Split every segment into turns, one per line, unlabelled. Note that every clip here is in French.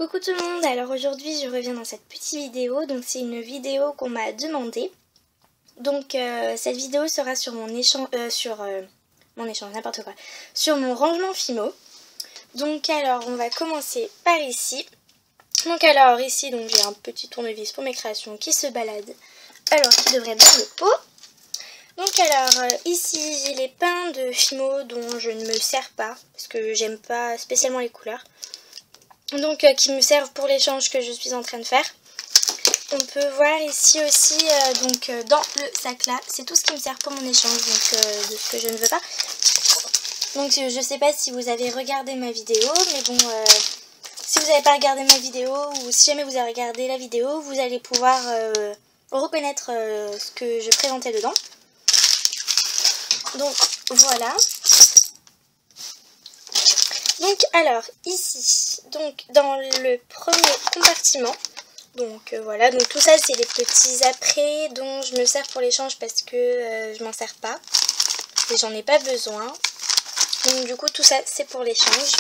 Coucou tout le monde, alors aujourd'hui je reviens dans cette petite vidéo, donc c'est une vidéo qu'on m'a demandé. Donc cette vidéo sera sur mon échange, n'importe quoi, sur mon rangement Fimo. Donc alors on va commencer par ici. Donc alors ici donc j'ai un petit tournevis pour mes créations qui se balade, alors qui devrait être dans le pot. Donc alors ici j'ai les pins de Fimo dont je ne me sers pas parce que j'aime pas spécialement les couleurs. Donc qui me servent pour l'échange que je suis en train de faire. On peut voir ici aussi dans le sac là, c'est tout ce qui me sert pour mon échange, donc de ce que je ne veux pas. Donc je sais pas si vous avez regardé ma vidéo, mais bon, si vous n'avez pas regardé ma vidéo ou si jamais vous avez regardé la vidéo, vous allez pouvoir reconnaître ce que je présentais dedans. Donc voilà. Donc alors ici, donc dans le premier compartiment, donc voilà, donc tout ça c'est les petits après dont je me sers pour l'échange parce que je m'en sers pas et j'en ai pas besoin. Donc du coup tout ça c'est pour l'échange.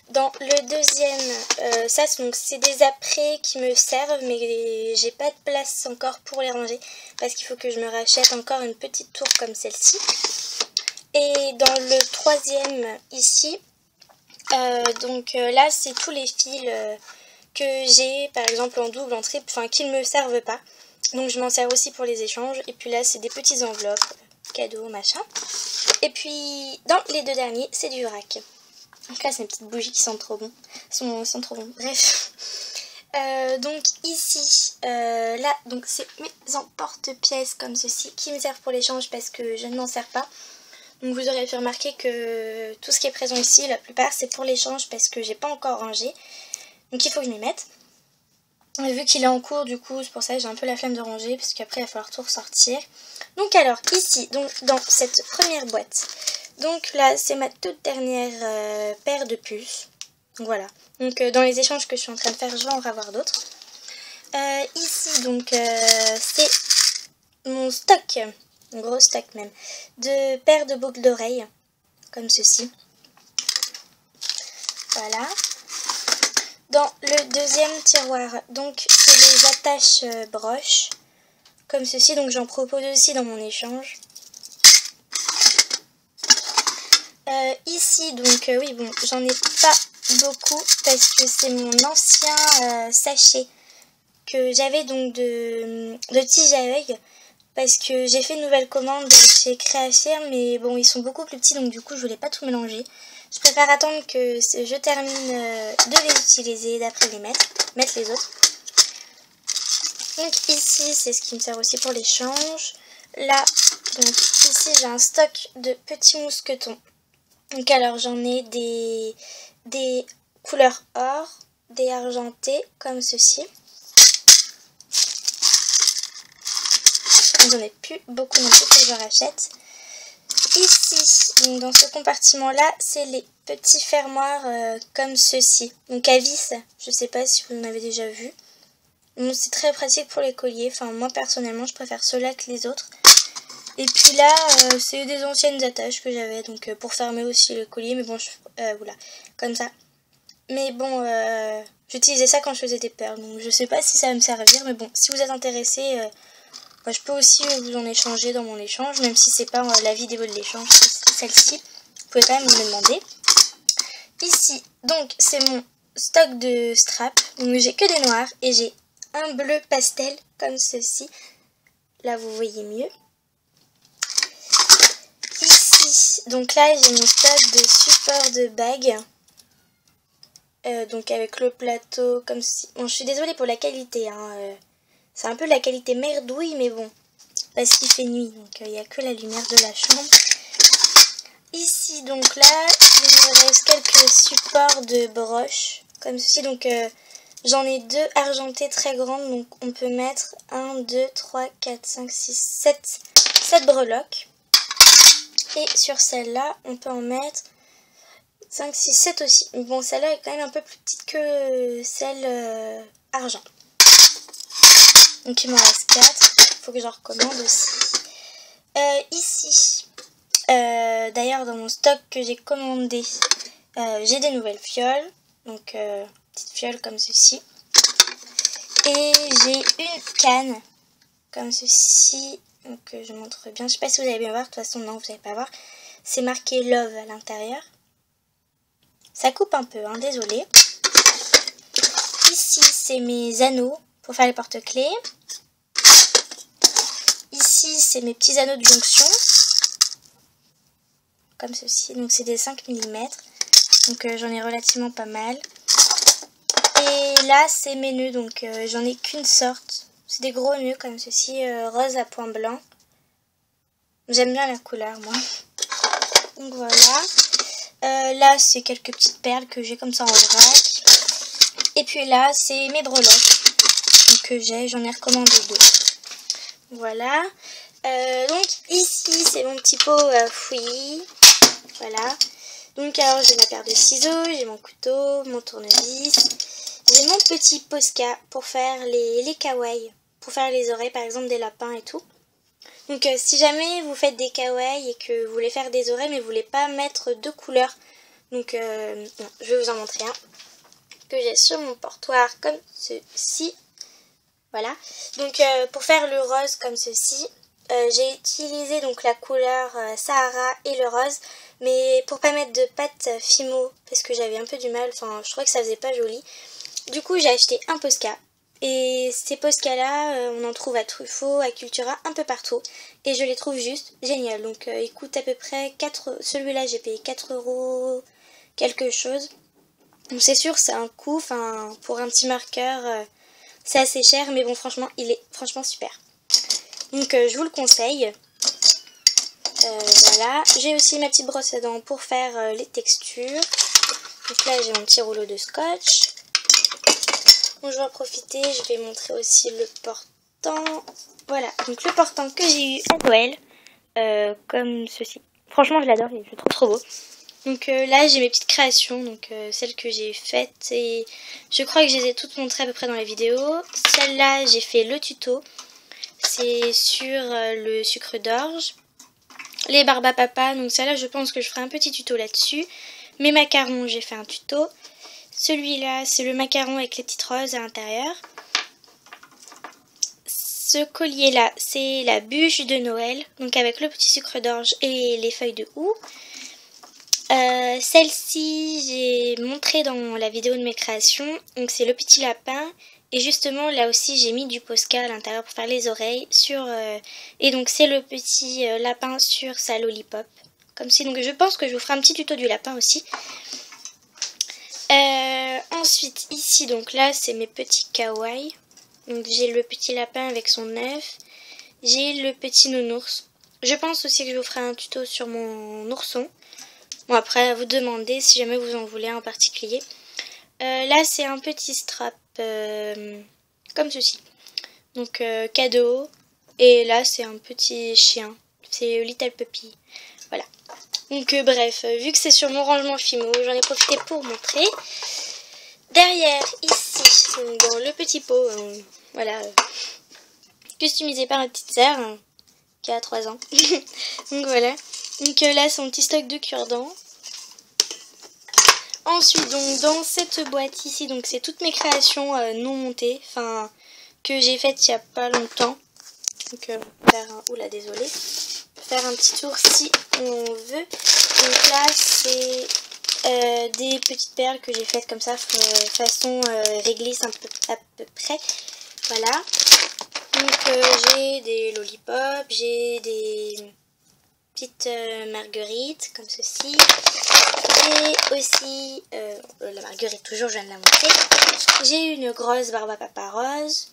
Dans le deuxième, ça donc c'est des après qui me servent mais j'ai pas de place encore pour les ranger parce qu'il faut que je me rachète encore une petite tour comme celle-ci. Et dans le troisième ici, là c'est tous les fils que j'ai par exemple en double, en triple, enfin qui ne me servent pas. Donc je m'en sers aussi pour les échanges. Et puis là c'est des petites enveloppes, cadeaux, machin. Et puis dans les deux derniers c'est du vrac. Donc là c'est mes petites bougies qui sentent trop bon. Sont trop bons. Bref. Donc ici, là donc c'est mes emporte-pièces comme ceci qui me servent pour l'échange parce que je ne m'en sers pas. Donc vous aurez pu remarquer que tout ce qui est présent ici, la plupart c'est pour l'échange parce que j'ai pas encore rangé. Donc il faut que je m'y mette. Et vu qu'il est en cours, du coup c'est pour ça que j'ai un peu la flemme de ranger parce qu'après il va falloir tout ressortir. Donc alors ici, donc dans cette première boîte, donc là c'est ma toute dernière paire de puces. Donc voilà. Donc dans les échanges que je suis en train de faire, je vais en avoir d'autres. Ici donc c'est mon stock. Un gros stock même, de paires de boucles d'oreilles, comme ceci. Voilà. Dans le deuxième tiroir, donc c'est les attaches broches, comme ceci, donc j'en propose aussi dans mon échange. Ici, donc oui, bon, j'en ai pas beaucoup, parce que c'est mon ancien sachet que j'avais donc de tige à œil. Parce que j'ai fait une nouvelle commande chez Créafirm, mais bon, ils sont beaucoup plus petits, donc du coup, je voulais pas tout mélanger. Je préfère attendre que je termine de les utiliser, d'après les mettre les autres. Donc ici, c'est ce qui me sert aussi pour l'échange. Là, donc ici, j'ai un stock de petits mousquetons. Donc alors, j'en ai des couleurs or, des argentés, comme ceci. J'en ai plus beaucoup non plus que je rachète. Ici, donc dans ce compartiment-là, c'est les petits fermoirs comme ceci. Donc à vis, je sais pas si vous en avez déjà vu. C'est très pratique pour les colliers. Enfin, moi personnellement, je préfère ceux-là que les autres. Et puis là, c'est des anciennes attaches que j'avais, donc pour fermer aussi le collier. Mais bon, voilà, comme ça. Mais bon, j'utilisais ça quand je faisais des perles. Donc je sais pas si ça va me servir. Mais bon, si vous êtes intéressé... je peux aussi vous en échanger dans mon échange, même si c'est pas la vidéo de l'échange, celle-ci. Vous pouvez quand même me demander. Ici, donc, c'est mon stock de straps. Donc, j'ai que des noirs et j'ai un bleu pastel comme ceci. Là, vous voyez mieux. Ici, donc là, j'ai mon stock de support de bagues. Donc, avec le plateau comme ceci. Bon, je suis désolée pour la qualité, hein. C'est un peu la qualité merdouille, mais bon, parce qu'il fait nuit, donc il n'y a que la lumière de la chambre. Ici, donc là, il me reste quelques supports de broches, comme ceci. Donc j'en ai deux argentés très grandes, donc on peut mettre 1, 2, 3, 4, 5, 6, 7 breloques. Et sur celle-là, on peut en mettre 5, 6, 7 aussi. Bon, celle-là est quand même un peu plus petite que celle argent. Donc il m'en reste 4, il faut que j'en recommande aussi. Ici, d'ailleurs dans mon stock que j'ai commandé, j'ai des nouvelles fioles. Donc petite fiole comme ceci. Et j'ai une canne comme ceci. Donc je montre bien. Je sais pas si vous allez bien voir. De toute façon non, vous n'allez pas voir. C'est marqué Love à l'intérieur. Ça coupe un peu, hein, désolé. Ici c'est mes anneaux pour faire les porte-clés. Ici c'est mes petits anneaux de jonction. Comme ceci. Donc c'est des 5 mm. Donc j'en ai relativement pas mal. Et là c'est mes nœuds. Donc j'en ai qu'une sorte. C'est des gros nœuds comme ceci, rose à point blanc. J'aime bien la couleur moi. Donc voilà. Là c'est quelques petites perles que j'ai comme ça en vrac. Et puis là c'est mes breloques que j'en ai recommandé 2. Voilà. Donc ici c'est mon petit pot fouillis. Voilà. Donc alors j'ai ma paire de ciseaux, j'ai mon couteau, mon tournevis. J'ai mon petit Posca pour faire les kawaii. Pour faire les oreilles par exemple des lapins et tout. Donc si jamais vous faites des kawaii et que vous voulez faire des oreilles mais vous voulez pas mettre de couleurs. Donc non, je vais vous en montrer un que j'ai sur mon portoir comme ceci. Voilà. Donc pour faire le rose comme ceci, j'ai utilisé donc la couleur Sahara et le rose. Mais pour pas mettre de pâte Fimo, parce que j'avais un peu du mal, enfin je trouvais que ça faisait pas joli. Du coup j'ai acheté un Posca. Et ces Posca là, on en trouve à Truffaut, à Cultura, un peu partout. Et je les trouve juste génial. Donc ils coûtent à peu près 4... Celui-là j'ai payé 4 € quelque chose. Donc c'est sûr c'est un coût, enfin pour un petit marqueur c'est assez cher. Mais bon franchement il est franchement super. Donc je vous le conseille. Voilà, j'ai aussi ma petite brosse à dents pour faire les textures. Donc là j'ai mon petit rouleau de scotch. Donc je vais en profiter, je vais montrer aussi le portant. Voilà, donc le portant que j'ai eu à Noël, comme ceci. Franchement je l'adore, il est trop beau. Donc là j'ai mes petites créations, donc celles que j'ai faites et je crois que je les ai toutes montrées à peu près dans la vidéo. Celle-là j'ai fait le tuto, c'est sur le sucre d'orge. Les Barbapapa, donc celle-là je pense que je ferai un petit tuto là-dessus. Mes macarons, j'ai fait un tuto. Celui-là, c'est le macaron avec les petites roses à l'intérieur. Ce collier-là, c'est la bûche de Noël, donc avec le petit sucre d'orge et les feuilles de houx. Celle-ci, j'ai montré dans la vidéo de mes créations, donc c'est le petit lapin. Et justement, là aussi, j'ai mis du Posca à l'intérieur pour faire les oreilles. Et donc, c'est le petit lapin sur sa lollipop. Comme si, donc je pense que je vous ferai un petit tuto du lapin aussi. Ensuite, ici, donc là, c'est mes petits kawaii. Donc, j'ai le petit lapin avec son œuf. J'ai le petit nounours. Je pense aussi que je vous ferai un tuto sur mon ourson. Bon, après, à vous demander si jamais vous en voulez en particulier. Là, c'est un petit strap comme ceci. Donc, cadeau. Et là, c'est un petit chien. C'est Little Puppy. Voilà. Donc, bref, vu que c'est sur mon rangement Fimo, j'en ai profité pour montrer. Derrière, ici, dans le petit pot, voilà, customisé par ma petite sœur, qui a 3 ans. Donc, voilà. Donc, là, c'est mon petit stock de cure-dents. Ensuite, donc dans cette boîte ici, donc c'est toutes mes créations non montées, enfin que j'ai faites il n'y a pas longtemps. Donc oula désolé, faire un petit tour si on veut. Donc là c'est des petites perles que j'ai faites comme ça, façon réglisse à peu près. Voilà. Donc j'ai des lollipops, j'ai des petites marguerites comme ceci. J'ai aussi, la marguerite toujours, je viens de la montrer. J'ai une grosse Barbapapa rose.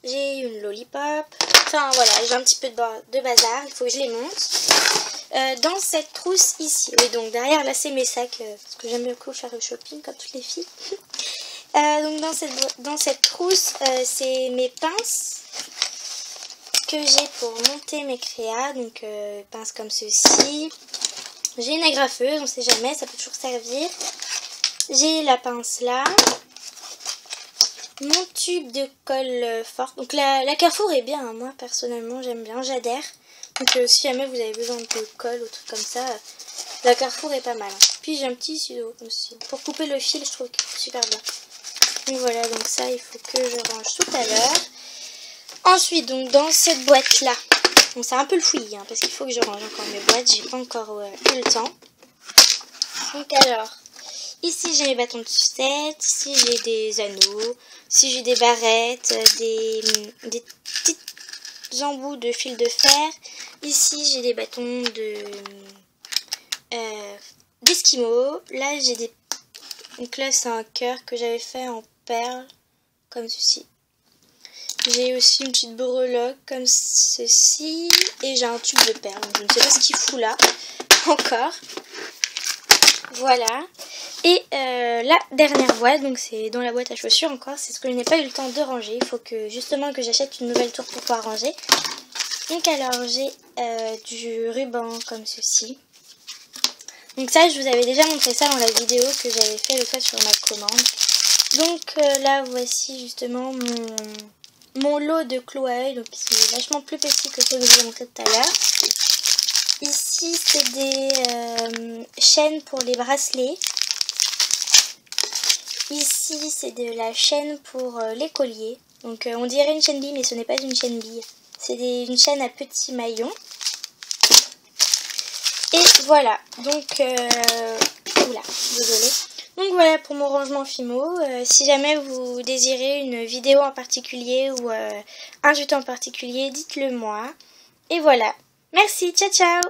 J'ai une lollipop. Enfin voilà, j'ai un petit peu de bazar, il faut que je les monte. Dans cette trousse ici, oui donc derrière là c'est mes sacs, parce que j'aime beaucoup faire le shopping comme toutes les filles. Donc dans cette trousse, c'est mes pinces que j'ai pour monter mes créas. Donc pinces comme ceci. J'ai une agrafeuse, on sait jamais, ça peut toujours servir. J'ai la pince là. Mon tube de colle forte. Donc la Carrefour est bien, hein. Moi personnellement j'aime bien, j'adhère. Donc si jamais vous avez besoin de colle ou truc comme ça, la Carrefour est pas mal. Hein. Puis j'ai un petit ciseau comme ceci. Pour couper le fil, je trouve que c'est super bien. Donc voilà, donc ça il faut que je range tout à l'heure. Ensuite, donc dans cette boîte là, donc c'est un peu le fouillis, hein, parce qu'il faut que je range encore mes boîtes, j'ai pas encore eu le temps. Donc alors, ici j'ai mes bâtons de sucette, ici j'ai des anneaux, ici j'ai des barrettes, des petits embouts de fil de fer. Ici j'ai des bâtons d'esquimaux. Là j'ai des... Donc là c'est un cœur que j'avais fait en perles, comme ceci. J'ai aussi une petite breloque comme ceci. Et j'ai un tube de perles. Donc je ne sais pas ce qu'il fout là. Encore. Voilà. Et la dernière boîte. Donc c'est dans la boîte à chaussures encore. C'est ce que je n'ai pas eu le temps de ranger. Il faut que justement que j'achète une nouvelle tour pour pouvoir ranger. Donc alors j'ai du ruban comme ceci. Donc ça je vous avais déjà montré ça dans la vidéo que j'avais fait le fois sur ma commande. Donc là voici justement mon lot de clous à œil, donc qui sont vachement plus petits que ceux que je vous ai montré tout à l'heure. Ici c'est des chaînes pour les bracelets. Ici c'est de la chaîne pour les colliers. Donc on dirait une chaîne bille mais ce n'est pas une chaîne bille. C'est une chaîne à petits maillons. Et voilà, donc oula, désolée. Donc voilà pour mon rangement Fimo. Si jamais vous désirez une vidéo en particulier ou un tuto en particulier, dites-le moi. Et voilà. Merci, ciao ciao!